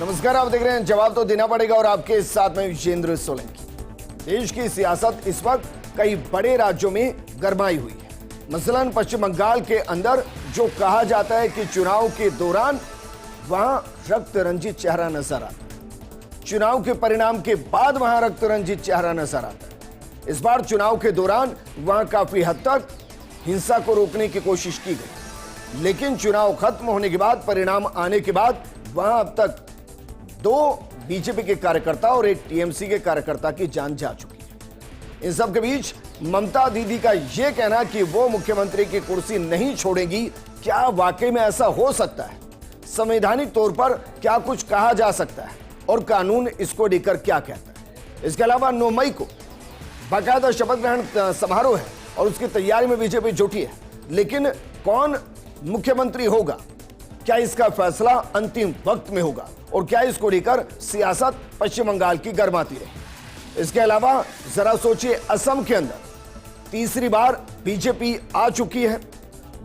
नमस्कार, आप देख रहे हैं जवाब तो देना पड़ेगा और आपके साथ में विजेंद्र सोलंकी। देश की सियासत इस वक्त कई बड़े राज्यों में गरमाई हुई है। मसलन पश्चिम बंगाल के अंदर जो कहा जाता है कि चुनाव के दौरान वहां रक्त रंजित चेहरा नजर आता है, चुनाव के परिणाम के बाद वहां रक्त रंजित चेहरा नजर आता है। इस बार चुनाव के दौरान वहां काफी हद तक हिंसा को रोकने की कोशिश की गई, लेकिन चुनाव खत्म होने के बाद, परिणाम आने के बाद वहां अब तक 2 बीजेपी के कार्यकर्ता और 1 टीएमसी के कार्यकर्ता की जान जा चुकी है। इन सब के बीच ममता दीदी का यह कहना कि वो मुख्यमंत्री की कुर्सी नहीं छोड़ेंगी, क्या वाकई में ऐसा हो सकता है? संवैधानिक तौर पर क्या कुछ कहा जा सकता है और कानून इसको लेकर क्या कहता है? इसके अलावा 9 मई को बाकायदा शपथ ग्रहण समारोह है और उसकी तैयारी में बीजेपी जुटी है, लेकिन कौन मुख्यमंत्री होगा? क्या इसका फैसला अंतिम वक्त में होगा और क्या इसको लेकर सियासत पश्चिम बंगाल की गर्माती रही? इसके अलावा जरा सोचिए, असम के अंदर तीसरी बार बीजेपी आ चुकी है,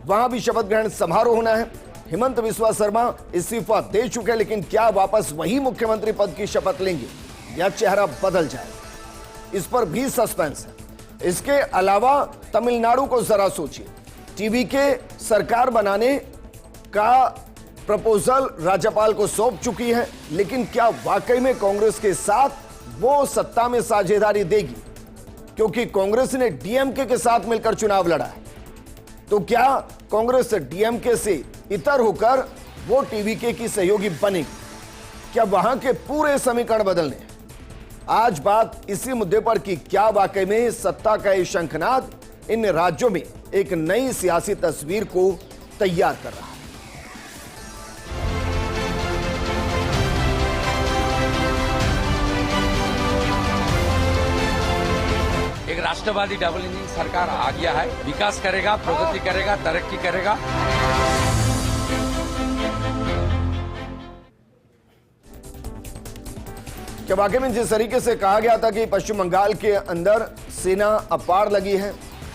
वहां भी शपथ ग्रहण समारोह होना है। हिमंत बिस्वा शर्मा इस्तीफा दे चुके हैं, लेकिन क्या वापस वही मुख्यमंत्री पद की शपथ लेंगे या चेहरा बदल जाएगा? इस पर भी सस्पेंस है। इसके अलावा तमिलनाडु को जरा सोचिए, टीवी के सरकार बनाने का प्रपोजल राज्यपाल को सौंप चुकी है, लेकिन क्या वाकई में कांग्रेस के साथ वो सत्ता में साझेदारी देगी? क्योंकि कांग्रेस ने डीएमके के साथ मिलकर चुनाव लड़ा है, तो क्या कांग्रेस डीएमके से इतर होकर वो टीवीके की सहयोगी बनेगी? क्या वहां के पूरे समीकरण बदलने? आज बात इसी मुद्दे पर कि क्या वाकई में सत्ता का ये शंखनाद इन राज्यों में एक नई सियासी तस्वीर को तैयार कर रहा है। एक राष्ट्रवादी डबल इंजन सरकार आ गया है, विकास करेगा, प्रगति करेगा, तरक्की करेगा। क्या वाकई में जिस तरीके से कहा गया था कि पश्चिम बंगाल के अंदर सेना अपार लगी है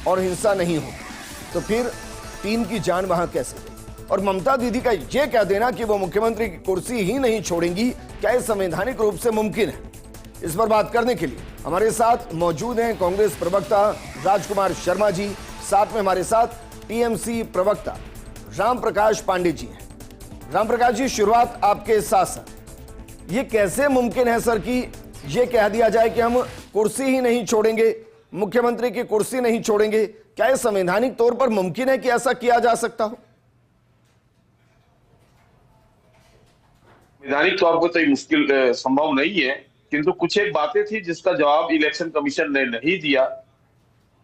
और हिंसा नहीं होगी, तो फिर 3 की जान वहां कैसे गई? और ममता दीदी का यह कह देना कि वो मुख्यमंत्री की कुर्सी ही नहीं छोड़ेंगी, क्या यह संवैधानिक रूप से मुमकिन है? इस पर बात करने के लिए हमारे साथ मौजूद हैं कांग्रेस प्रवक्ता राजकुमार शर्मा जी, साथ में हमारे साथ टीएमसी प्रवक्ता राम प्रकाश पांडे जी हैं। राम प्रकाश जी, शुरुआत आपके साथ साथ, ये कैसे मुमकिन है सर कि ये कह दिया जाए कि हम कुर्सी ही नहीं छोड़ेंगे, मुख्यमंत्री की कुर्सी नहीं छोड़ेंगे? क्या यह संवैधानिक तौर पर मुमकिन है कि ऐसा किया जा सकता हो? संवैधानिक तौर पर तो ये मुश्किल संभव नहीं है, किंतु कुछ एक बातें थी जिसका जवाब इलेक्शन कमीशन ने नहीं दिया।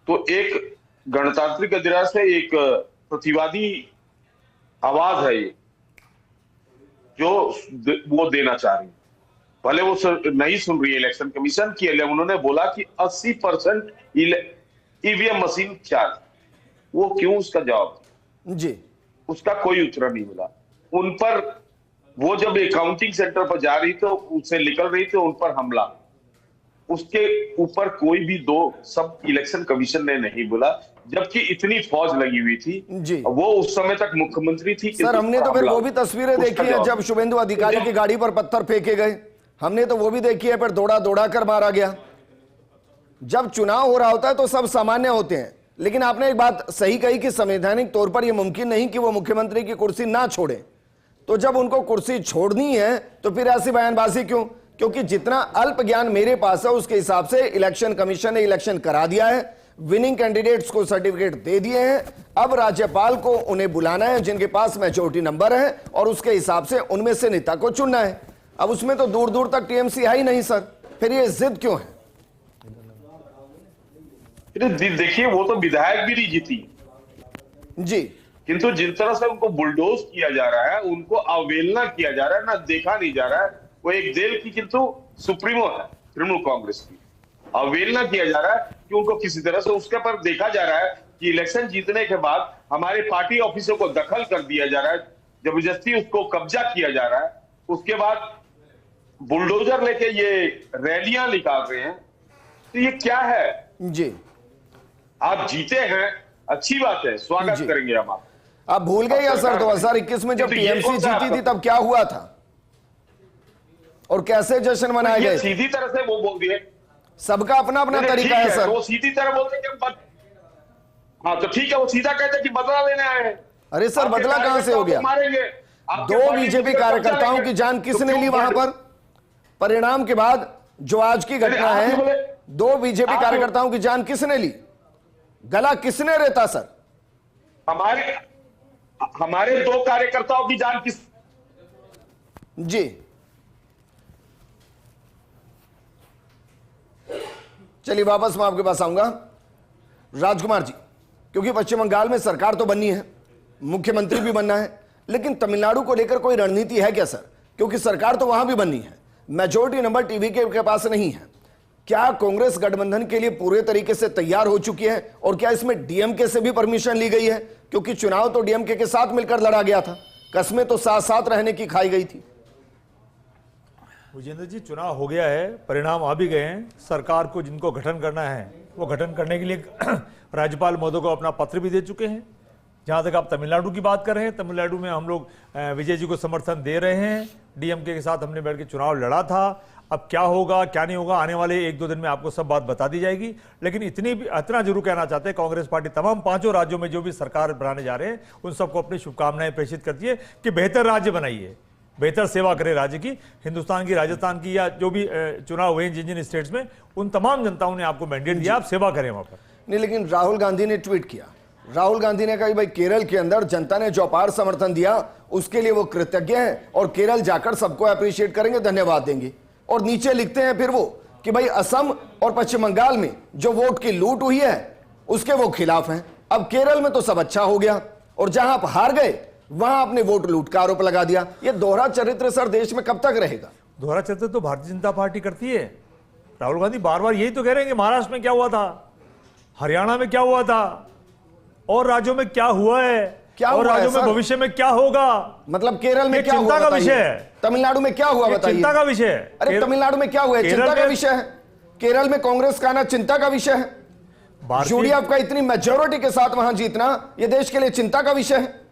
तो एक गणतांत्रिक अधिराज से एक प्रतिवादी आवाज है ये, जो वो देना चाह रही है। भले वो नहीं सुन रही है इलेक्शन कमीशन की। उन्होंने बोला कि 80% ईवीएम मशीन चार्ज, वो क्यों? उसका जवाब जी, उसका कोई उत्तर नहीं मिला। उन पर वो जब अकाउंटिंग सेंटर पर जा रही तो उससे निकल रही थी, उन पर हमला, उसके ऊपर कोई भी 2 सब इलेक्शन कमीशन ने नहीं बोला, जबकि इतनी फौज लगी हुई थी जी। वो उस समय तक मुख्यमंत्री थी। सर, हमने तो फिर वो भी तस्वीरें देखी है जब शुभेंदु अधिकारी की गाड़ी पर पत्थर फेंके गए, हमने तो वो भी देखी है, पर दौड़ा कर मारा गया। जब चुनाव हो रहा होता है तो सब सामान्य होते हैं, लेकिन आपने एक बात सही कही कि संवैधानिक तौर पर यह मुमकिन नहीं कि वो मुख्यमंत्री की कुर्सी ना छोड़े। तो जब उनको कुर्सी छोड़नी है तो फिर ऐसी बयानबाजी क्यों? क्योंकि जितना अल्प ज्ञान मेरे पास है उसके हिसाब से इलेक्शन कमीशन ने इलेक्शन करा दिया है, विनिंग कैंडिडेट्स को सर्टिफिकेट दे दिए हैं। अब राज्यपाल को उन्हें बुलाना है जिनके पास मेजॉरिटी नंबर है और उसके हिसाब से उनमें से नेता को चुनना है। अब उसमें तो दूर दूर तक टीएमसी है ही नहीं सर, फिर ये जिद क्यों है? देखिए, वो तो विधायक भी नहीं जीती जी, किंतु जिन तरह से उनको बुलडोज किया जा रहा है, उनको अवहेलना किया जा रहा है, ना देखा नहीं जा रहा है। वो एक देल की किंतु सुप्रीमो है तृणमूल कांग्रेस की, अवहेलना किया जा रहा है कि उनको किसी तरह से उसके पर देखा जा रहा है कि इलेक्शन जीतने के बाद हमारे पार्टी ऑफिसों को दखल कर दिया जा रहा है, जबरदस्ती उसको कब्जा किया जा रहा है। उसके बाद बुलडोजर लेके ये रैलियां निकाल रहे हैं, तो ये क्या है जी? आप जीते हैं, अच्छी बात है, स्वागत करेंगे हम आप। आप भूल गए या सर 2021 में जब टीएमसी जीती थी तब क्या हुआ था? और कैसे जश्न मनाए ये गए? सीधी तरह से वो बोल दिए। सबका अपना अपना नहीं, तरीका ठीक है सर। वो सीधी तरह बोलते हैं कि हाँ तो ठीक है, वो सीधा कहते हैं कि बदला लेने आए हैं। अरे सर, आपके बदला कहां से हो गया? कार्यकर्ताओं को मारेंगे, आपके दो पार्टी बीजेपी को कार्यकर्ताओं कब्जा की जान लेंगे। किसने तो ली क्यों वहां पर? परिणाम के बाद जो आज की घटना आप है, बोले- दो बीजेपी आप- कार्यकर्ताओं की जान किसने ली? गला किसने रेता सर? हमारे दो कार्यकर्ताओं की जान किस जी चलिए वापस मैं आपके पास आऊंगा। राजकुमार जी, क्योंकि पश्चिम बंगाल में सरकार तो बननी है, मुख्यमंत्री भी बनना है, लेकिन तमिलनाडु को लेकर कोई रणनीति है क्या सर? क्योंकि सरकार तो वहां भी बननी है, मेजोरिटी नंबर टीवी के पास नहीं है। क्या कांग्रेस गठबंधन के लिए पूरे तरीके से तैयार हो चुकी है? और क्या इसमें डीएमके से भी परमिशन ली गई है? क्योंकि चुनाव तो डीएमके के साथ मिलकर लड़ा गया था, कस्में तो साथ साथ रहने की खाई गई थी। विजेंद्र जी, चुनाव हो गया है, परिणाम आ भी गए हैं। सरकार को जिनको गठन करना है वो गठन करने के लिए राज्यपाल महोदय को अपना पत्र भी दे चुके हैं। जहां तक आप तमिलनाडु की बात कर रहे हैं, तमिलनाडु में हम लोग विजय जी को समर्थन दे रहे हैं। डीएमके के साथ हमने बैठ के चुनाव लड़ा था। अब क्या होगा क्या नहीं होगा, आने वाले 1-2 दिन में आपको सब बात बता दी जाएगी। लेकिन इतना जरूर कहना चाहते हैं, कांग्रेस पार्टी तमाम 5 राज्यों में जो भी सरकार बनाने जा रहे हैं उन सबको अपनी शुभकामनाएं प्रेषित करती है कि बेहतर राज्य बनाइए, बेहतर सेवा करे राज्य की। हिंदुस्तान की, राजस्थान की या जो भी चुनाव हुए जिन जिन स्टेट्स में, उन तमाम जनताओं ने आपको मैंडेट दिया, आप सेवा करें वहां पर। नहीं, लेकिन राहुल गांधी ने ट्वीट किया, राहुल गांधी ने कहा भाई केरल के अंदर जनता ने जो अपार समर्थन दिया उसके लिए वो कृतज्ञ हैं और केरल जाकर सबको अप्रिशिएट करेंगे, धन्यवाद देंगे। और नीचे लिखते हैं फिर वो कि भाई असम और पश्चिम बंगाल में जो वोट की लूट हुई है उसके वो खिलाफ हैं। अब केरल में तो सब अच्छा हो गया और जहां आप हार गए वहां आपने वोट लूट का आरोप लगा दिया। ये दोहरा चरित्र सर देश में कब तक रहेगा? दोहरा चरित्र तो भारतीय जनता पार्टी करती है। राहुल गांधी बार बार यही तो कह रहे हैं कि महाराष्ट्र में क्या हुआ था, हरियाणा में क्या हुआ था, और राज्यों में क्या हुआ है, क्या और हुआ है, राज्यों में सर? भविष्य में क्या होगा। मतलब केरल में ये क्या हुआ चिंता का बताइए? विषय है। तमिलनाडु में क्या हुआ ये बताइए? चिंता का विषय है। अरे तमिलनाडु में क्या हुआ है? केरल चिंता का में- विषय है। केरल में कांग्रेस का आना चिंता का विषय है। भारतीय यूडीएफ का इतनी मेजोरिटी के साथ वहां जीतना ये देश के लिए चिंता का विषय है।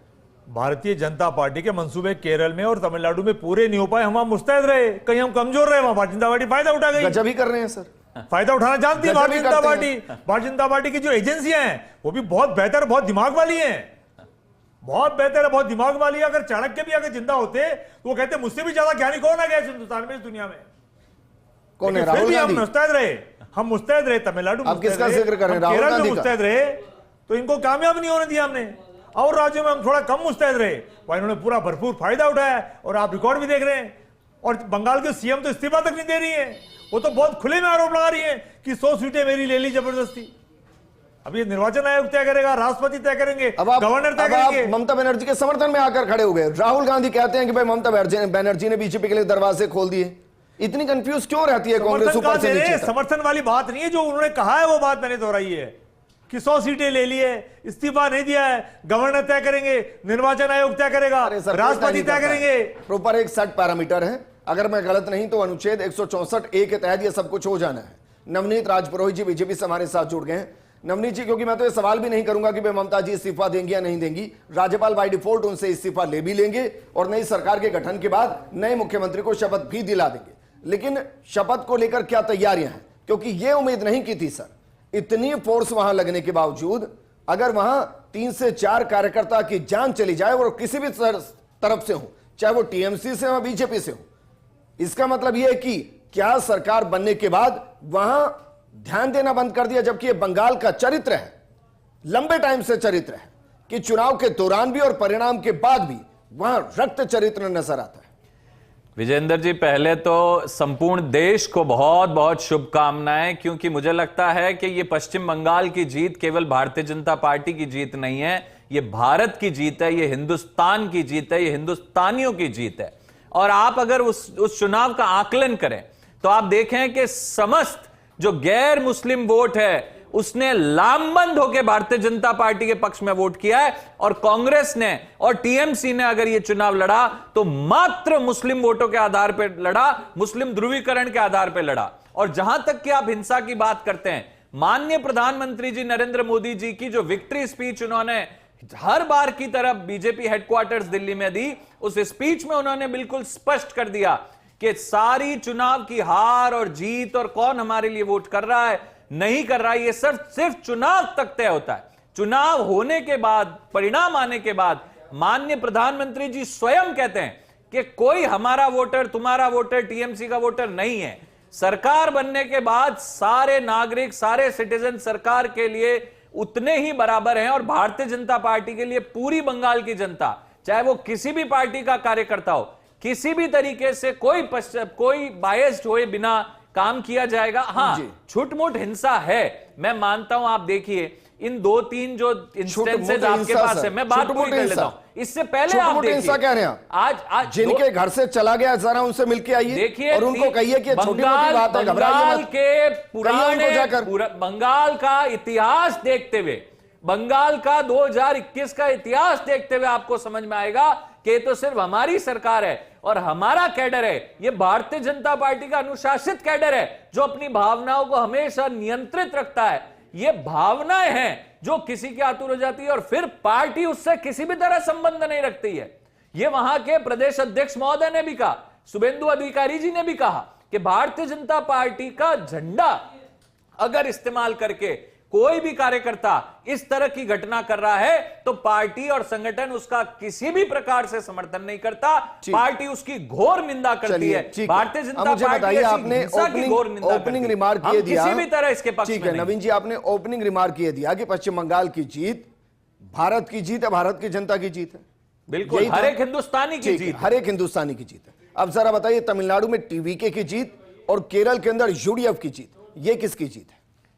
भारतीय जनता पार्टी के मंसूबे केरल में और तमिलनाडु में पूरे नहीं हो पाए। हम वहां मुस्तैद रहे, कहीं हम कमजोर रहे, वहां भारतीय जनता पार्टी फायदा उठा गई। गजब ही कर रहे हैं सर। फायदा उठाना जानती है गजब ही भारतीय जनता करते पार्टी। भारतीय जनता पार्टी की जो एजेंसियां हैं वो भी बहुत बेहतर, बहुत दिमाग वाली हैं, बहुत बेहतर है, बहुत दिमाग वाली है। अगर चाणक्य भी अगर जिंदा होते तो वो कहते मुझसे भी ज्यादा ज्ञानी कौन है गया इस हिंदुस्तान में, इस दुनिया में। कौन है? लेकिन फिर राहुल भी हम गांधी। मुस्तैद रहे, हम मुस्तैद रहे। तमिलनाडु आप मुस्तैद किसका रहे, जिक्र कर रहे हैं? हम राहुल केरल में गांधी का? मुस्तैद रहे तो इनको कामयाब नहीं होने दिया हमने। और राज्यों में हम थोड़ा कम मुस्तैद रहे, वहां इन्होंने पूरा भरपूर फायदा उठाया और आप रिकॉर्ड भी देख रहे हैं। और बंगाल के सीएम तो इस्तीफा तक नहीं दे रही है, वो तो बहुत खुले में आरोप लगा रही है कि 100 सीटें मेरी ले ली जबरदस्ती। अब ये निर्वाचन आयोग तय करेगा, राष्ट्रपति तय करेंगे, गवर्नर तय करेंगे। ममता बनर्जी के समर्थन में आकर खड़े हो गए। राहुल गांधी कहते हैं कि भाई ममता बनर्जी ने बीजेपी के लिए दरवाजे खोल दिए। इतनी कंफ्यूज क्यों रहती है कांग्रेस ऊपर से नीचे तक? समर्थन वाली बात नहीं है, जो उन्होंने कहा है वो बात मैंने दोहराई है कि 100 सीटें ले ली है, इस्तीफा नहीं दिया है, गवर्नर तय करेंगे, निर्वाचन आयोग तय करेगा, अरे सर, राष्ट्रपति तय करेंगे। प्रॉपर एक सेट पैरामीटर है, अगर मैं गलत नहीं तो अनुच्छेद 164(a) के तहत ये सब कुछ हो जाना है। नवनीत राजपुरोहित जी बीजेपी से हमारे साथ जुड़ गए हैं। नवनीत जी, क्योंकि मैं तो ये सवाल भी नहीं करूंगा कि भाई ममता जी इस्तीफा देंगी या नहीं देंगी, राज्यपाल बाय डिफॉल्ट उनसे इस्तीफा ले भी लेंगे और नई सरकार के गठन के बाद नए मुख्यमंत्री को शपथ भी दिला देंगे। लेकिन शपथ को लेकर क्या तैयारियां हैं? क्योंकि यह उम्मीद नहीं की थी सर, इतनी फोर्स वहां लगने के बावजूद अगर वहां 3 से 4 कार्यकर्ता की जान चली जाए और किसी भी तरफ से हो, चाहे वो टीएमसी से हो बीजेपी से हो, इसका मतलब यह है कि क्या सरकार बनने के बाद वहां ध्यान देना बंद कर दिया? जबकि यह बंगाल का चरित्र है, लंबे टाइम से चरित्र है कि चुनाव के दौरान भी और परिणाम के बाद भी वहां रक्त चरित्र नजर आता है। विजेंद्र जी, पहले तो संपूर्ण देश को बहुत बहुत शुभकामनाएं, क्योंकि मुझे लगता है कि ये पश्चिम बंगाल की जीत केवल भारतीय जनता पार्टी की जीत नहीं है, ये भारत की जीत है, ये हिंदुस्तान की जीत है, ये हिंदुस्तानियों की जीत है। और आप अगर उस चुनाव का आकलन करें तो आप देखें कि समस्त जो गैर मुस्लिम वोट है उसने लामबंद होकर भारतीय जनता पार्टी के पक्ष में वोट किया है, और कांग्रेस ने और टीएमसी ने अगर यह चुनाव लड़ा तो मात्र मुस्लिम वोटों के आधार पर लड़ा, मुस्लिम ध्रुवीकरण के आधार पर लड़ा। और जहां तक कि आप हिंसा की बात करते हैं, माननीय प्रधानमंत्री जी नरेंद्र मोदी जी की जो विक्ट्री स्पीच उन्होंने हर बार की तरह बीजेपी हेडक्वार्टर्स दिल्ली में दी, उस स्पीच में उन्होंने बिल्कुल स्पष्ट कर दिया कि सारी चुनाव की हार और जीत और कौन हमारे लिए वोट कर रहा है नहीं कर रहा है, ये सिर्फ चुनाव तक तय होता है। चुनाव होने के बाद, परिणाम आने के बाद माननीय प्रधानमंत्री जी स्वयं कहते हैं कि कोई हमारा वोटर, तुम्हारा वोटर, टीएमसी का वोटर नहीं है। सरकार बनने के बाद सारे नागरिक, सारे सिटीजन सरकार के लिए उतने ही बराबर हैं और भारतीय जनता पार्टी के लिए पूरी बंगाल की जनता, चाहे वो किसी भी पार्टी का कार्यकर्ता हो, किसी भी तरीके से कोई बायस्ड हुए बिना काम किया जाएगा। हाँ, छुटमुट हिंसा है, मैं मानता हूं। आप देखिए इन 2-3 जो इंस्टेंसेस आपके पास है, मैं बात पूरी कर लेता हूं। इससे पहले आप देखिए, कह रहे हैं आज जिनके घर से चला गया जरा उनसे मिलके आइए, देखिए और उनको कहिए कि छोटी मोटी बात है, घबराइए मत। के पुराने बंगाल का इतिहास देखते हुए, बंगाल का 2021 का इतिहास देखते हुए आपको समझ में आएगा कि ये तो सिर्फ हमारी सरकार है और हमारा कैडर है, ये भारतीय जनता पार्टी का अनुशासित कैडर है जो अपनी भावनाओं को हमेशा नियंत्रित रखता है। ये भावनाएं हैं जो किसी की आतुर हो जाती है और फिर पार्टी उससे किसी भी तरह संबंध नहीं रखती है। ये वहां के प्रदेश अध्यक्ष महोदय ने भी कहा, शुभेंदु अधिकारी जी ने भी कहा कि भारतीय जनता पार्टी का झंडा अगर इस्तेमाल करके कोई भी कार्यकर्ता इस तरह की घटना कर रहा है तो पार्टी और संगठन उसका किसी भी प्रकार से समर्थन नहीं करता, पार्टी उसकी घोर निंदा करती है। भारतीय जनता पार्टी आपने ओपनिंग रिमार्क किए दिया, किसी भी तरह इसके पक्ष में नवीन जी, आपने ओपनिंग रिमार्क किए दिया कि पश्चिम बंगाल की जीत भारत की जीत है, भारत की जनता की जीत है। बिल्कुल, हर एक हिंदुस्तानी की जीत, हर एक हिंदुस्तानी की जीत है। अब जरा बताइए, तमिलनाडु में टीवीके की जीत और केरल के अंदर यूडीएफ की जीत, ये किसकी जीत है?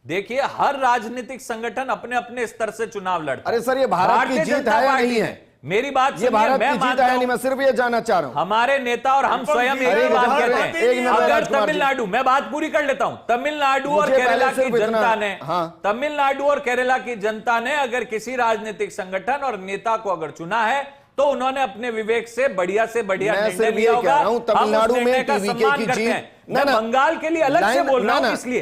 देखिए, हर राजनीतिक संगठन अपने अपने स्तर से चुनाव लड़ता है। अरे सर, ये भारत की जीत है या नहीं है? मेरी बात ये भारत की जीत है नहीं, मैं सिर्फ ये जानना चाह रहा हूं। हमारे नेता और हम स्वयं यही बात कहते हैं। अगर तमिलनाडु, मैं बात पूरी कर लेता हूं, तमिलनाडु और केरला की जनता ने, तमिलनाडु और केरला की जनता ने अगर किसी राजनीतिक संगठन और नेता को अगर चुना है तो उन्होंने अपने विवेक से बढ़िया निर्णय लिया होगा। तमिलनाडु में टीवीके की जीत, मैं बंगाल के लिए अलग से बोल रहा हूं, इसलिए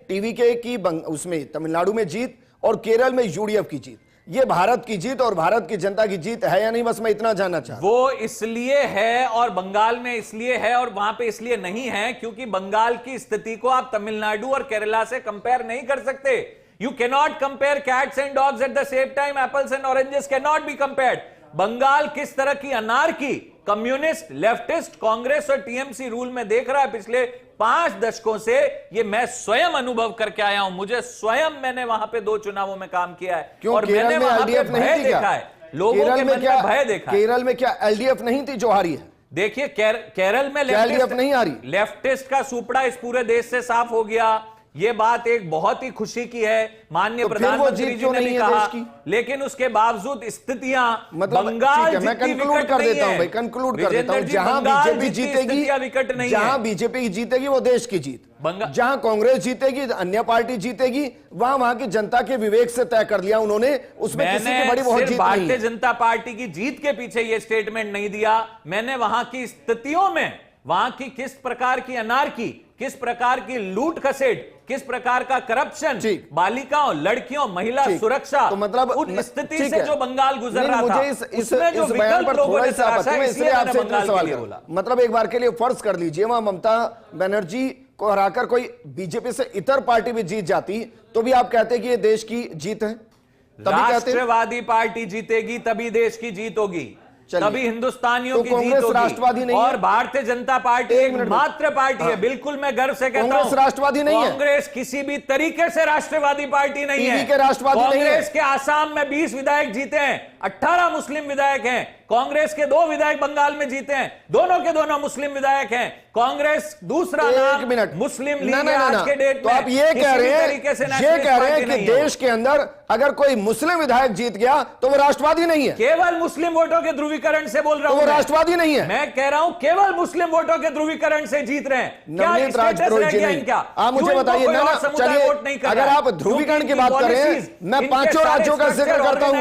टीवीके की उसमें तमिलनाडु में जीत और केरल में यूडीएफ की जीत, ये भारत की जीत और भारत की जनता की जीत है या नहीं, बस मैं इतना जानना चाहता हूं। वो इसलिए है और बंगाल में इसलिए है और वहां पे इसलिए नहीं है क्योंकि बंगाल की स्थिति को आप तमिलनाडु और केरला से कंपेयर नहीं कर सकते। You cannot compare cats and dogs at the same time, apples and oranges cannot be compared. Bengal किस तरह की अनार्की कम्युनिस्ट, लेफ्टिस्ट, कांग्रेस और टीएमसी रूल में देख रहा है पिछले 5 दशकों से, ये मैं स्वयं अनुभव करके आया हूं। मुझे स्वयं, मैंने वहां पे 2 चुनावों में काम किया है और मैंने वहां पे भय देखा है, लोगों के मन में भय देखा है। केरल में क्या एलडीएफ नहीं थी जो हारी है? देखिए, केरल में एलडीएफ नहीं हारी, लेफ्टिस्ट का सुपड़ा इस पूरे देश से साफ हो गया। ये बात एक बहुत ही खुशी की है, माननीय प्रधानमंत्री जी ने भी कहा, लेकिन उसके बावजूद स्थितियां बंगाल मैं कंक्लूड कर देता हूं भाई, कंक्लूड कर देता हूं। जहां बीजेपी जीतेगी, जहां बीजेपी जीतेगी वो देश की जीत, जहां कांग्रेस जीतेगी, अन्य पार्टी जीतेगी, वहां की जनता के विवेक से तय कर लिया उन्होंने, उसमें किसी की बड़ी बहुत जीत नहीं। भारतीय जनता पार्टी की जीत के पीछे ये स्टेटमेंट नहीं दिया, मैंने वहां की स्थितियों में, वहां की किस प्रकार की अनार्की, किस प्रकार की लूट खसेट, किस प्रकार का करप्शन, बालिकाओं, लड़कियों, महिला सुरक्षा, तो मतलब उन स्थिति से जो बंगाल गुजर रहा था, उसमें जो बयान पर थोड़ा सा इसलिए आपसे इतना सवाल किया। मतलब एक बार के लिए फर्ज कर लीजिए, वहां ममता बनर्जी को हराकर कोई बीजेपी से इतर पार्टी भी जीत जाती तो भी आप कहते कि ये देश की जीत है? राष्ट्रवादी पार्टी जीतेगी तभी देश की जीत होगी, तभी हिंदुस्तानियों की जीत होगी। राष्ट्रवादी नहीं और भारतीय जनता पार्टी एकमात्र पार्टी है, बिल्कुल मैं गर्व से कहता हूं, राष्ट्रवादी नहीं है। कांग्रेस किसी भी तरीके से राष्ट्रवादी पार्टी नहीं है। कांग्रेस के आसाम में 20 विधायक जीते हैं, 18 मुस्लिम विधायक हैं। कांग्रेस के 2 विधायक बंगाल में जीते हैं, दोनों के दोनों मुस्लिम विधायक हैं। कांग्रेस दूसरा नाम मुस्लिम लीग है आज के डेट में। तो आप ये कह रहे हैं कि देश के अंदर अगर कोई मुस्लिम विधायक जीत गया तो वो राष्ट्रवादी नहीं है? केवल मुस्लिम वोटों के ध्रुवीकरण से बोल रहा हूं, वो राष्ट्रवादी नहीं है। मैं कह रहा हूं केवल मुस्लिम वोटों के ध्रुवीकरण से जीत रहे हैं। नवनीत राजपुरोहित जी नहीं, आप मुझे बताइए ना, चलिए अगर आप ध्रुवीकरण की बात कर रहे हैं, मैं 5 राज्यों का जिक्र करता हूं।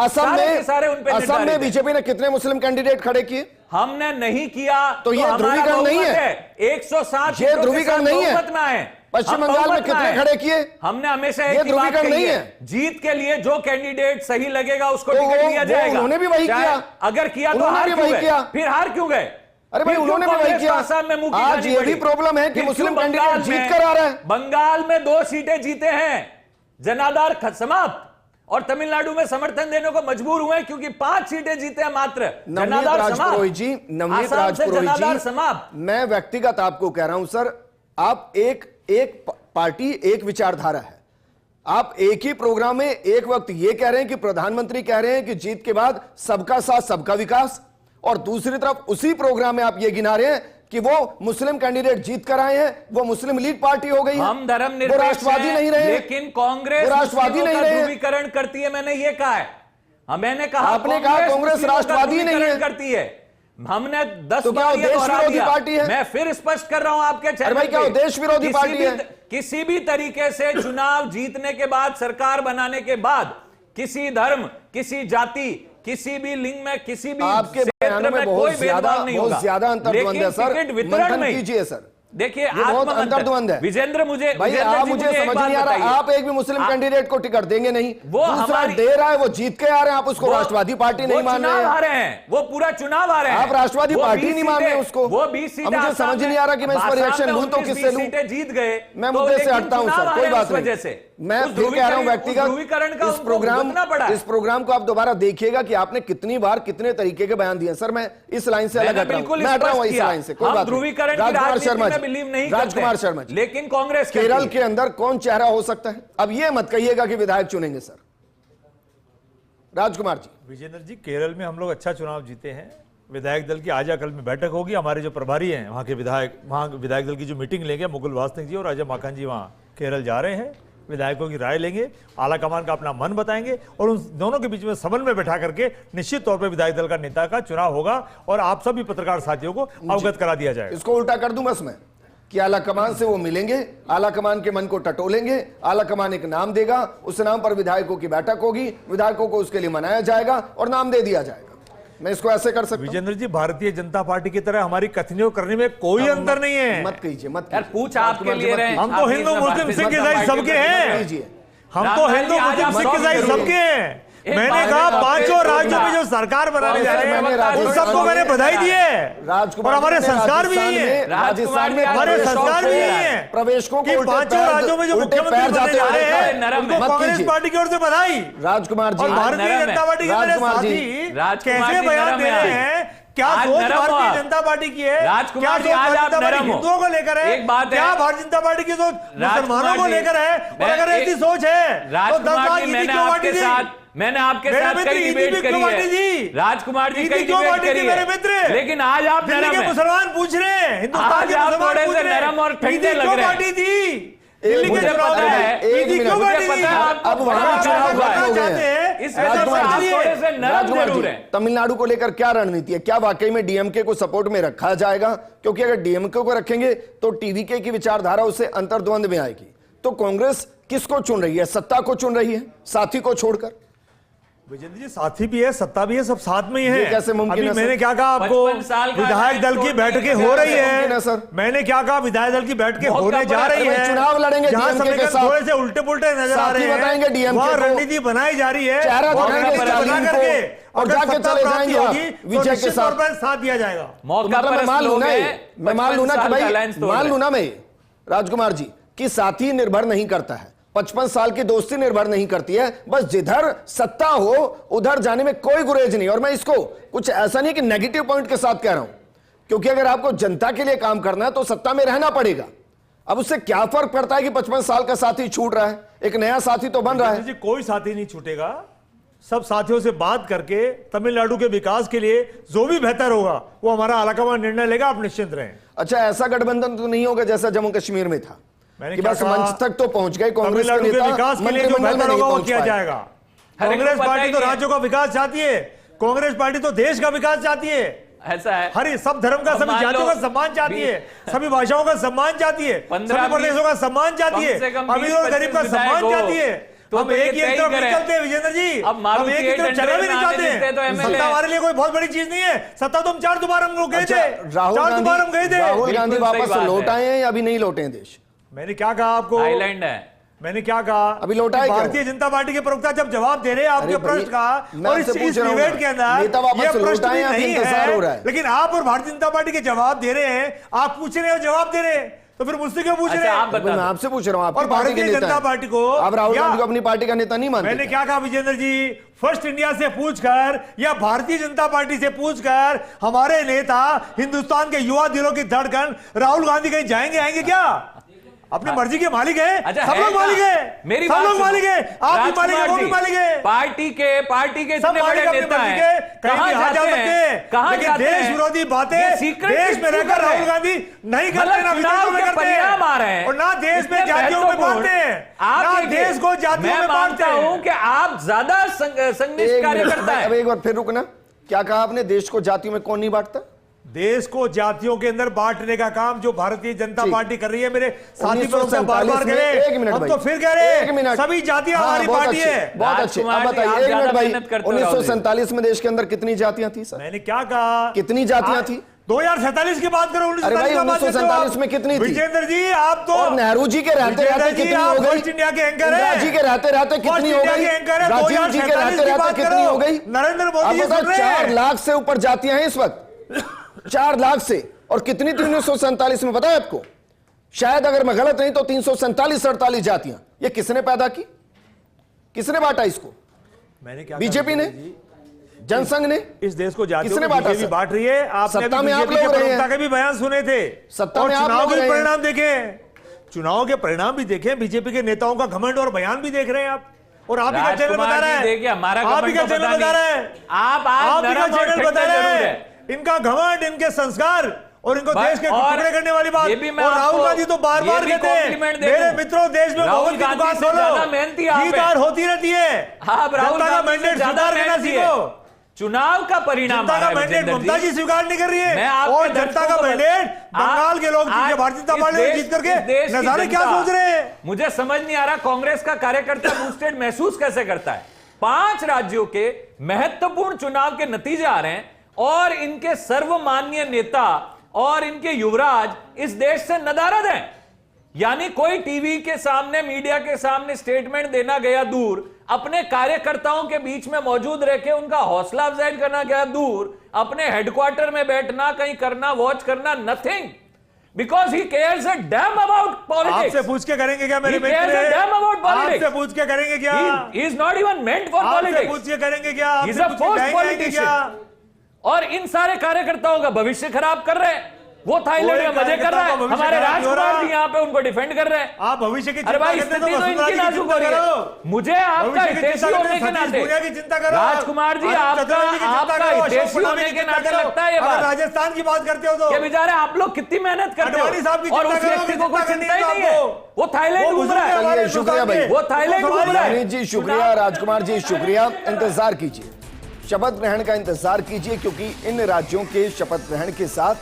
असम में बीजेपी ने कितने मुस्लिम कैंडिडेट खड़े किए? हमने नहीं किया। तो ये ध्रुवीकरण नहीं है, 107 ये ध्रुवीकरण नहीं है। पश्चिम बंगाल में कितने खड़े किए? हमने हमेशा एक ही बात कही है, जीत के लिए जो कैंडिडेट सही लगेगा उसको टिकट दिया जाएगा। उन्होंने भी वही किया। अगर किया तो हार क्यों गए? फिर हार क्यों गए? अरे भाई फिर उन्होंने क्यों भी वही कांग्रेस किया। को आसाम में मुंह की आज खानी ये भी पड़ी? प्रॉब्लम है कि फिर मुस्लिम क्यों कैंडिडेट बंगाल जीत में- कर आ रहा है। बंगाल में 2 सीटें जीते हैं, जनाधार समाप्त, और तमिलनाडु में समर्थन देने को मजबूर हुए क्योंकि 5 सीटें जीते हैं मात्र। नवनीत जनाधार राजपुरोहित जी, समाप्त, नवनीत आसाम से जनाधार राजपुरोहित जी, समाप्त। मैं व्यक्तिगत आपको कह रहा हूं सर, आप एक पार्टी एक विचारधारा है। आप एक ही प्रोग्राम में एक वक्त ये कह रहे हैं कि प्रधानमंत्री कह रहे हैं कि जीत के बाद सबका साथ सबका विकास, और दूसरी तरफ उसी प्रोग्राम में आप ये गिना रहे हैं कि वो मुस्लिम कैंडिडेट जीत कर आए हैं, वो मुस्लिम लीग पार्टी हो गई है, हम वो धर्मनिरपेक्ष राष्ट्रवादी हैं, नहीं रहे, लेकिन कांग्रेस वो राष्ट्रवादी मुस्लिमों नहीं का रहे। ध्रुवीकरण करती है, मैंने ये कहा है। मैंने कहा आपने कहा कांग्रेस मुस्लिमों का राष्ट्रवादी नहीं ध्रुवीकरण है। करती है। हमने 10 तो क्या बार ये देश दोहरा विरोधी दिया। पार्टी है? मैं फिर स्पष्ट कर रहा हूं आपके चैनल अरे भाई, क्या पे। वो देश विरोधी किसी पार्टी भी- है? किसी भी तरीके से चुनाव जीतने के बाद, सरकार बनाने के बाद, किसी धर्म, किसी जाति, किसी भी लिंग में, किसी भी आपके क्षेत्र बयानों में कोई भेदभाव नहीं होगा। बहुत ज्यादा अंतर्द्वंद है सर, टिकट वितरण मंथन में कीजिए सर। देखिए ये बहुत अंतर्द्वंद है। विजेंद्र, मुझे भाई विजेंद्र आप जी, मुझे एक समझ बात नहीं आ रहा, बताइए। आप एक भी मुस्लिम कैंडिडेट को टिकट देंगे नहीं, वो दूसरा हमारी- दे रहा है, वो जीत के आ रहे हैं, आप उसको राष्ट्रवादी पार्टी नहीं मान चुनाव आ रहे रहे हैं, वो पूरा चुनाव आ रहे हैं। आप राष्ट्रवादी वो पार्टी 20 नहीं मान रहे सीटें- उसको। वो 20 सीटें अब मुझे आसाम समझ में- नहीं आ रहा कि मैं इस पर आसाम रिएक्शन में लूं तो 19-20 किससे लूं। सीटें जीत गए, मैं तो मुद्दे से लेकिन हटता हूं चुनाव सर, आ कोई रहे हैं बात उस नहीं। वजह से। मैं उस फिर कह रहा हूं ध्रुवीकरण का व्यक्तिगत उनको भुगतना पड़ा है। इस प्रोग्राम को आप दोबारा देखिएगा कि आपने कितनी बार कितने तरीके के बयान दिए। सर मैं इस लाइन से अलग मैंने हट रहा हूं, बिल्कुल मैं हट रहा हूं स्पष्ट इस किया। लाइन से, कोई हम बात नहीं। ध्रुवीकरण की राजकुमार राजनीति शर्मा में जी, बिलीव नहीं करते राजकुमार हैं। शर्मा जी, लेकिन कांग्रेस केरल करती के है। अंदर कौन चेहरा हो सकता है? अब ये मत कहिएगा कि विधायक चुनेंगे सर। राजकुमार जी, विजेंद्र जी, केरल में हम लोग अच्छा चुनाव जीते हैं। विधायक दल की आज या कल में बैठक होगी। हमारे जो प्रभारी हैं वहाँ के वहाँ विधायक दल की जो मीटिंग लेंगे, मुकुल वासनिक जी और राजा माखन जी वहाँ केरल जा रहे हैं, विधायकों की राय लेंगे, आला कमान का अपना मन बताएंगे, और उन दोनों के बीच में समन्वय बैठा करके निश्चित तौर पर विधायक दल का नेता का चुनाव होगा और आप सभी पत्रकार साथियों को अवगत करा दिया जाएगा। इसको उल्टा कर दूं बस मैं, कि आला कमान से वो मिलेंगे, आला कमान के मन को टटोलेंगे, आला कमान एक नाम देगा, उस नाम पर विधायकों की बैठक होगी, विधायकों को उसके लिए मनाया जाएगा और नाम दे दिया जाएगा। मैं इसको ऐसे कर सकता हूं। विजेंद्र जी, भारतीय जनता पार्टी की तरह हमारी कथनियों करने में कोई अंतर नहीं है। मत कीजिए, मत यार कीजिए। पूछ आपके लिए रहे हैं। हम तो आप हिंदू इसमें मुस्लिम भारतीय सिख जनता ईसाई पार्टी सबके के हैं। कीजिए। हम तो हिंदू मुस्लिम सिख ईसाई सबके हैं। मैंने कहा पांचों राज्यों में जो सरकार बनाने जा रहे हैं उन सबको मैंने बधाई दी है, और हमारे संस्कार भी यही है, राजस्थान में हमारे संस्कार भी यही है प्रवेशकों कि को उल्टे पांचों पैर- राज्यों में जो उल्टे मुख्यमंत्री पैर बनने जाते जा हुए रहे देखा है। हैं नरम है। उनको मत कांग्रेस कीजिए। पार्टी की ओर से बधाई। राजकुमार जी, और भारतीय नरम है। जनता पार्टी के मेरे राजकुमार जी, साथी राजकुमार कैसे जी बयान नरम दे है। रहे हैं, क्या आज सोच नरम हो भारतीय आप। जनता पार्टी की है, राजकुमार क्या जी, सोच आज भारतीय आप जनता पार्टी नरम हो। हिंदुओं को लेकर है, एक बात है। क्या भारतीय जनता पार्टी की सोच मुसलमानों को जी, लेकर है, और मैं अगर ऐसी एक- सोच है तो 10 राजकुमार लाख जी, ईदी मैंने क्यों बांटी आपके थी? साथ मेरे साथ मित्र कई ईदी डिबेट भी करी क्यों बांटी है। थी? राजकुमार जी ईदी कई क्यों डिबेट बांटी थी करी मेरे है। मित्र? लेकिन आज आप दिल्ली नरम के हैं। मुसलमान पूछ रहे हैं, हिंदुस्तान आज के आप मुसलमान थोड़े पूछ से रहे हैं, नरम और ठंडे ईदी लग क्यों रहे हैं। बांटी थी? दिल्ली के मुझे चुनाव पता में है, एक ईदी मिनट, क्यों मुझे बांटी पता थी? है आपको अब वहां बड़ा चुनाव करना बाकी हो गए चाहते हैं। हैं, इस वजह से आप थोड़े से नरम राजकुमार जरूर जी, हैं। तमिलनाडु को लेकर क्या रणनीति है? क्या वाकई में डीएमके को सपोर्ट में रखा जाएगा? क्योंकि अगर डीएमके को रखेंगे तो टीवीके की विचारधारा उससे अंतर्द्वंद में आएगी। तो कांग्रेस किसको चुन रही है? सत्ता को चुन रही है, साथी को छोड़कर। विजेंद्र जी, साथी भी है, सत्ता भी है, सब साथ में ही है। ये कैसे मुमकिन अभी है, मैंने सर? क्या कहा आपको, 55 साल का विधायक दल की है, बैठकें तो हो रही मुमकिन है, है। सर। मैंने क्या कहा, विधायक दल की बैठकें बहुत होने कम जा है। रही अरे है, चुनाव लड़ेंगे जहां DMK के समीकरण साथ। थोड़े से उल्टे पुल्टे नजर आ साथी रहे बताएंगे हैं, DMK वहां को। रणनीति बनाई जा रही है, चेहरा और दिखाएंगे रणनीति स्टालिन बना को, करके और अगर जाके सत्ता चले प्राप्ति जाएंगे आप होगी, तो विजय के निश्चित साथ। तौर पर साथ दिया जाएगा। मौका मतलब मैं मान लू ना, मैं मान लू ना कि भाई, मान लू ना मैं, राजकुमार जी, कि साथी निर्भर नहीं करता है, 55 साल की दोस्ती निर्भर नहीं करती है, बस जिधर सत्ता हो उधर जाने में कोई गुरेज नहीं। और मैं इसको कुछ ऐसा नहीं कि नेगेटिव पॉइंट के साथ कह रहा हूं, क्योंकि अगर आपको जनता के लिए काम करना है तो सत्ता में रहना पड़ेगा। अब उससे क्या फर्क पड़ता है कि 55 साल का साथी छूट रहा है, एक नया साथी तो बन रहा है। जी, कोई साथी नहीं छूटेगा, सब साथियों से बात करके तमिलनाडु के विकास के लिए जो भी बेहतर होगा वो हमारा आलाकमान निर्णय लेगा, आप निश्चिंत रहें। अच्छा, ऐसा गठबंधन तो नहीं होगा जैसा जम्मू कश्मीर में था मैंने कि क्या बस कहा, मंच तक तो पहुंच गए, कांग्रेस के तमिलनाडु के नेता विकास के लिए जो मंत्रिमंडल में बेहतर नहीं होगा वो पहुंच किया पाए। जाएगा। हर एक को कांग्रेस पता पार्टी ही तो नहीं है। राज्यों का विकास चाहती है, कांग्रेस पार्टी तो देश का विकास चाहती है, ऐसा है। हर सब धर्म का, अब सभी मान जातियों लो का सम्मान चाहती है, सभी भाषाओं का सम्मान चाहती है, 15 सभी प्रदेशों का सम्मान चाहती है, कम से कम अमीर और 20-25 गरीब का सम्मान विधायक चाहती है। हो, हम तो एक ही ये एक तय तरफ नहीं करें। चलते विजेंद्र जी, अब मारुति हम एक ही तरफ 800 चलना भी नहीं में चाहते आने देते तो हैं। MLA सत्ता हमारे लिए कोई बहुत बड़ी चीज नहीं है, सत्ता तो हम 4 बार हम लोग गए थे, राहुल 4 बार हम गए थे। गांधी बिल्कुल सही वापस बात लौट है। आए हैं या अभी नहीं लौटे हैं देश? मैंने क्या कहा आपको, थाईलैंड है। मैंने क्या कहा? अभी लौटा है क्या? भारतीय जनता पार्टी के प्रवक्ता जब जवाब दे रहे हैं आपके अरे प्रश्न का, मैं और आपसे इस पूछ रहा हूं डिबेट ना, के अंदर नेता वापस ये प्रश्न लौटाए भी या नहीं इंतजार हो रहा है? लेकिन आप और भारतीय जनता पार्टी के जवाब दे रहे हैं, आप पूछ रहे हो जवाब दे रहे हैं, तो फिर मुझसे क्यों पूछ रहे हैं? आप मैं आपसे पूछ रहा हूं, आपकी और पार्टी के भारतीय नेता जनता हैं। पार्टी को आप राहुल या- गांधी को अपनी पार्टी का नेता नहीं मानते? मैंने क्या कहा विजेंद्र जी? फर्स्ट इंडिया से पूछकर या भारतीय जनता पार्टी से पूछकर हमारे नेता, हिंदुस्तान के युवा दिलों की धड़कन राहुल गांधी कहीं जाएंगे आएंगे क्या? अपनी मर्जी के मालिक है, अच्छा, सब लोग मालिक है, मेरी सब बात लोग सुनो। मालिक है, आप भी मालिक है, वो भी मालिक है, पार्टी के सब इतने मालिक बड़े अपनी नेता मर्जी हैं, के कहीं भी आ जा सकते हैं, कहां लेकिन जाते देश हैं? विरोधी ये बातें secret देश में क्यों रहकर कर रहे राहुल हैं? गांधी नहीं करते, मतलब ना चुनाव विदेशों में के करते परिणाम आ रहे हैं, हैं और ना देश में इतने जातियों में महत्वपूर्ण। बांटते हैं, आप ना देखिए, देश को जातियों मैं में बांटते मानता हूं हैं। कि आप ज्यादा संघनिष्ठ कार्यकर्ता अब है। एक बार फिर रुकना, क्या कहा आपने? देश को जातियों में कौन नहीं बांटता? देश को जातियों के अंदर बांटने का काम जो भारतीय जनता ठीक। पार्टी कर रही है, मेरे साथी प्रवक्ता 1947 बार-बार कह रहे एक मिनट हम भाई, तो फिर कह रहे एक मिनट। सभी जातियां हाँ, हमारी बहुत पार्टी अच्छे, है। बहुत अच्छे। अब राजकुमार जी, बताइए आप एक ज्यादा मिनट भाई, मेहनत करते हो, 1947 में देश के अंदर कितनी जातियां थी सर? मैंने क्या कहा? कितनी जातियां थी? 2047 की बात करो, अरे भाई, 1947 में कितनी थी? विजेंद्र जी आप तो और नेहरू जी के रहते विजेंद्र रहते जी, कितनी आप हो गई? फर्स्ट इंडिया के एंकर इंदिरा हैं। जी के रहते रहते कितनी फर्स्ट हो इंडिया गई? के एंकर हैं, राजीव जी के 2047 रहते की रहते बात कितनी करो। हो गई? नरेंद्र मोदी आप जी बताओ, सुन रहे हैं। 4 लाख से ऊपर जातियां हैं इस वक्त, 4 लाख से। और कितनी थी 1947 में, पता है आपको? शायद अगर मैं गलत नहीं तो 347-48 जातियां। ये किसने पैदा की? किसने बांटा इसको? मैंने क्या बीजेपी ने? जनसंघ ने? इस देश को जातियों किसने में बांटा बीजेपी सर? बांट रही है। आपने सत्ता अभी में आप बीजेपी लोग के रहे हैं। प्रवक्ता के भी बयान सुने थे, सत्ता और में आप चुनाव लोग के रहे हैं। परिणाम देखे, चुनाव के परिणाम भी देखे, बीजेपी के नेताओं का घमंड और बयान भी देख रहे हैं आप, और आप ही का चैनल बता रहा है, देखिए हमारा आप ही का चैनल बता रहा है, आप आप ही का नरम और चैनल बता ठंडे रहा जरूर है, इनका घमंड, इनके संस्कार और इनको देश के और टुकड़े करने वाली बात। ये भी मैं और राहुल आपको- गांधी तो बार बार ये भी कहते हैं compliment दे मेरे दूं। मित्रों, देश में राहुल मोहब्बत की गांधी दुकान से खोलो, ज्यादा मेहनती आप जीत हैं। हार होती रहती है, आप राहुल जनता का गांधी से मैंडेट ज्यादा स्वीकार करना मेहनती है। सीखो। चुनाव का परिणाम जनता आ का रहा है, मैंडेट विजेंद्र ममता जी। जी स्वीकार नहीं कर रही मैं है, आपके और जनता दर्शकों का को मैंडेट बंगाल के लोग आज भारतीय जनता इस पार्टी ने देश- जीत करके इस देश की नजारे क्या जनता- सोच रहे हैं? मुझे समझ नहीं आ रहा कांग्रेस का कार्यकर्ता बूस्टेड महसूस कैसे करता है। 5 राज्यों के महत्वपूर्ण चुनाव के नतीजे आ रहे हैं और इनके सर्वमान्य नेता और इनके युवराज इस देश से नदारद हैं। यानी कोई टीवी के सामने, मीडिया के सामने स्टेटमेंट देना गया दूर, अपने कार्यकर्ताओं के बीच में मौजूद रह के उनका हौसला अफजाई करना गया दूर, अपने हेडक्वार्टर में बैठना, कहीं करना, वॉच करना, nothing, because he cares a damn about politics. आपसे पूछ के करेंगे क्या मेरे He cares Mitra? a damn about politics. आपसे पूछ के करेंगे क्या? He is not even meant for आपसे politics. पूछ के करेंगे क्या? He's आपसे a पूछ के forced कहेंगे politician. क्या? और इन सारे कार्यकर्ताओं का भविष्य खराब कर रहे हैं। वो थाईलैंड कोई में मजे कर कार्यकर्ता रहा है, का भविष्य हमारे खराब नहीं हो रहा। राजकुमार जी यहाँ पे उनको डिफेंड कर रहे हैं। आप भविष्य की अरे चिंता भाई, करते स्थिति हैं तो वसुंधरा इनकी जी की नाजुक हो चिंता रही है। करो। मुझे आपका भविष्य की हितैषी चिंता होने करते के हैं, नाते, सतीश पूनिया की चिंता करो। राजकुमार जी, आनंद आपका चतुर्वेदी की चिंता आपका करो, अशोक हितैषी फडणवीस होने की के चिंता नाते करो। लगता है ये अगर बात राजस्थान की बात करते हो तो कि बेचारे आप लोग कितनी मेहनत करते अडवाणी साहब की हो और चिंता उस करो, व्यक्ति को कोई चिंता चिंता ही करनी नहीं है। आपको। वो थाईलैंड घूम रहा है। चलिए, शुक्रिया भाई। वो थाईलैंड घूम रहा है। अनिल जी शुक्रिया, राजकुमार जी शुक्रिया। इंतजार कीजिए, शपथ ग्रहण का इंतजार कीजिए, क्योंकि इन राज्यों के शपथ ग्रहण के साथ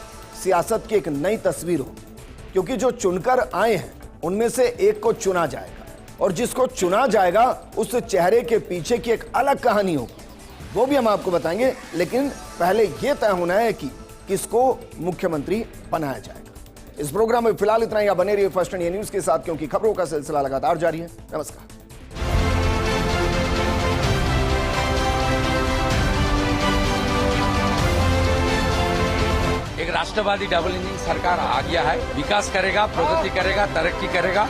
सियासत की एक नई तस्वीर होगी। क्योंकि जो चुनकर आए हैं उनमें से एक को चुना जाएगा, और जिसको चुना जाएगा उस चेहरे के पीछे की एक अलग कहानी होगी, वो भी हम आपको बताएंगे। लेकिन पहले यह तय होना है कि किसको मुख्यमंत्री बनाया जाएगा। इस प्रोग्राम में फिलहाल इतना ही। आप बने रहिए फर्स्ट इंडिया न्यूज के साथ, क्योंकि खबरों का सिलसिला लगातार जारी है। नमस्कार। एक राष्ट्रवादी डबल इंजन सरकार आ गया है, विकास करेगा, प्रगति करेगा, तरक्की करेगा।